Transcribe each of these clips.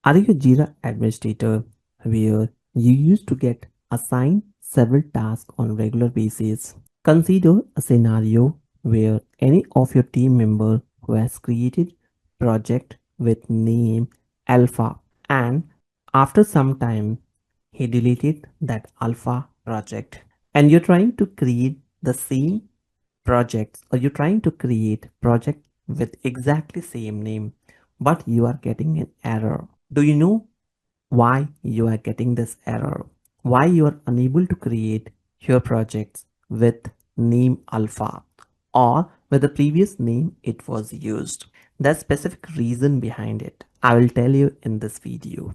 Are you a Jira administrator where you used to get assigned several tasks on a regular basis? Consider a scenario where any of your team member who has created project with name Alpha and after some time he deleted that Alpha project and you're trying to create the same projects or you're trying to create project with exactly same name but you are getting an error. Do you know why you are getting this error? Why you are unable to create your projects with name alpha or with the previous name it was used? There's specific reason behind it. I will tell you in this video.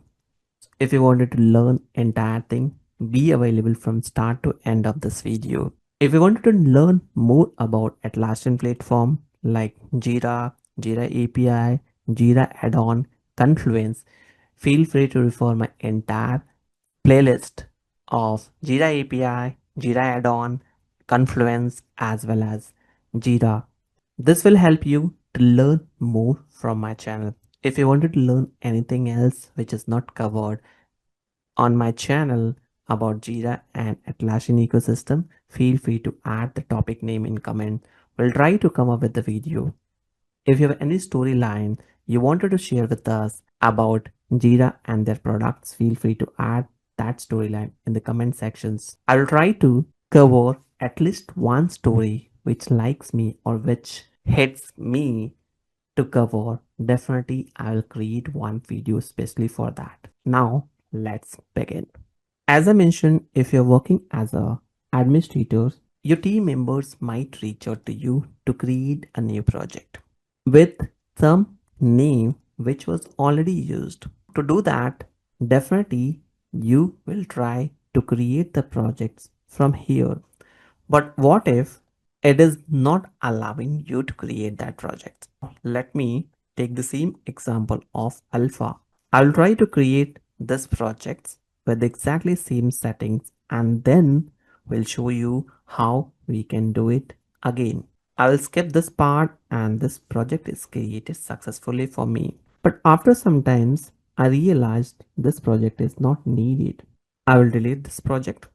If you wanted to learn entire thing, be available from start to end of this video. If you wanted to learn more about Atlassian platform like Jira, Jira API, Jira Addon, Confluence, feel free to refer my entire playlist of Jira API, Jira Addon, Confluence as well as Jira. This will help you to learn more from my channel. If you wanted to learn anything else which is not covered on my channel about Jira and Atlassian ecosystem, feel free to add the topic name in comment. We'll try to come up with the video. If you have any storyline you wanted to share with us about Jira and their products, feel free to add that storyline in the comment sections. I will try to cover at least one story which likes me or which hits me to cover. Definitely I will create one video especially for that. Now let's begin. As I mentioned, if you're working as a administrator, your team members might reach out to you to create a new project with some name which was already used. To do that, definitely you will try to create the projects from here. But what if it is not allowing you to create that project? Let me take the same example of alpha. I'll try to create this project with exactly same settings and then we'll show you how we can do it again. I will skip this part and this project is created successfully for me. But after some times, I realized this project is not needed. I will delete this project.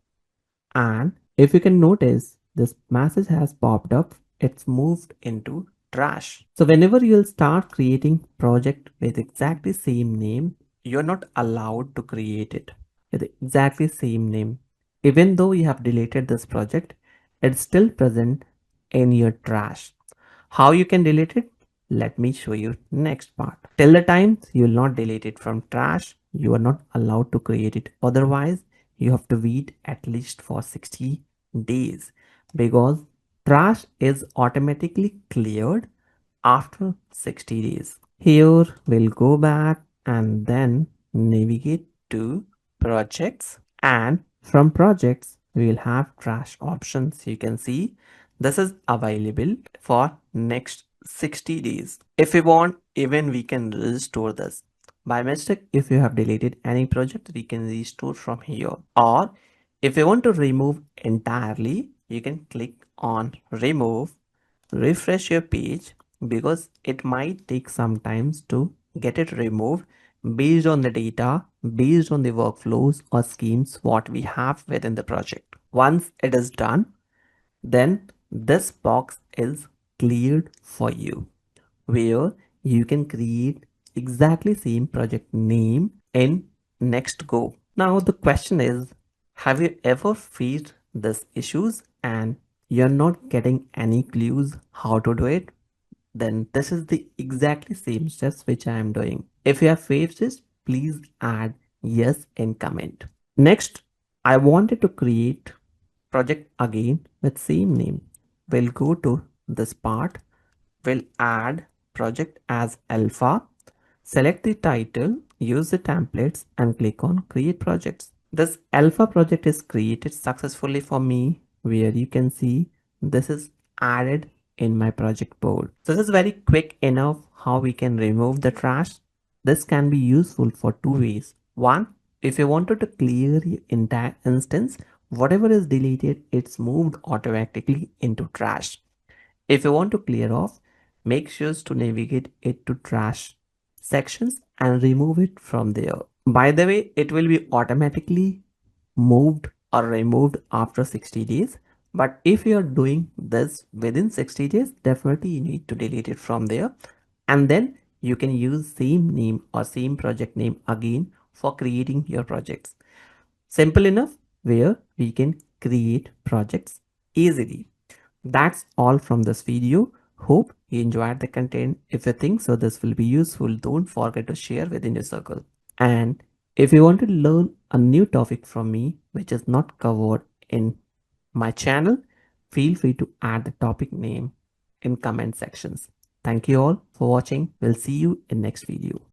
And if you can notice, this message has popped up. It's moved into trash. So whenever you'll start creating project with exactly same name, you're not allowed to create it with exactly same name. Even though you have deleted this project, it's still present in your trash. How you can delete it? Let me show you next part. Till the time you will not delete it from trash, you are not allowed to create it. Otherwise, you have to wait at least for 60 days because trash is automatically cleared after 60 days. Here we'll go back and then navigate to projects, and from projects we'll have trash options. You can see this is available for next 60 days. If we want, even we can restore this. By mistake, if you have deleted any project, we can restore from here. Or if you want to remove entirely, you can click on remove, refresh your page because it might take some time to get it removed based on the data, based on the workflows or schemes what we have within the project. Once it is done, then this box is cleared for you where you can create exactly same project name in next go. Now the question is, have you ever faced these issues and you're not getting any clues how to do it? Then this is the exactly same steps which I am doing. If you have faced this, please add yes in comment. Next, I wanted to create project again with same name. We'll go to this part. We'll add project as alpha. Select the title, use the templates and click on create projects. This alpha project is created successfully for me where you can see this is added in my project board. So this is very quick enough how we can remove the trash. This can be useful for two ways. One, if you wanted to clear your entire instance, whatever is deleted, it's moved automatically into trash. If you want to clear off, make sure to navigate it to trash sections and remove it from there. By the way, it will be automatically moved or removed after 60 days. But if you are doing this within 60 days, definitely you need to delete it from there. And then you can use same name or same project name again for creating your projects. Simple enough where we can create projects easily. That's all from this video. Hope you enjoyed the content. If you think so this will be useful, don't forget to share within your circle. And if you want to learn a new topic from me which is not covered in my channel, feel free to add the topic name in comment sections. Thank you all for watching. We'll see you in next video.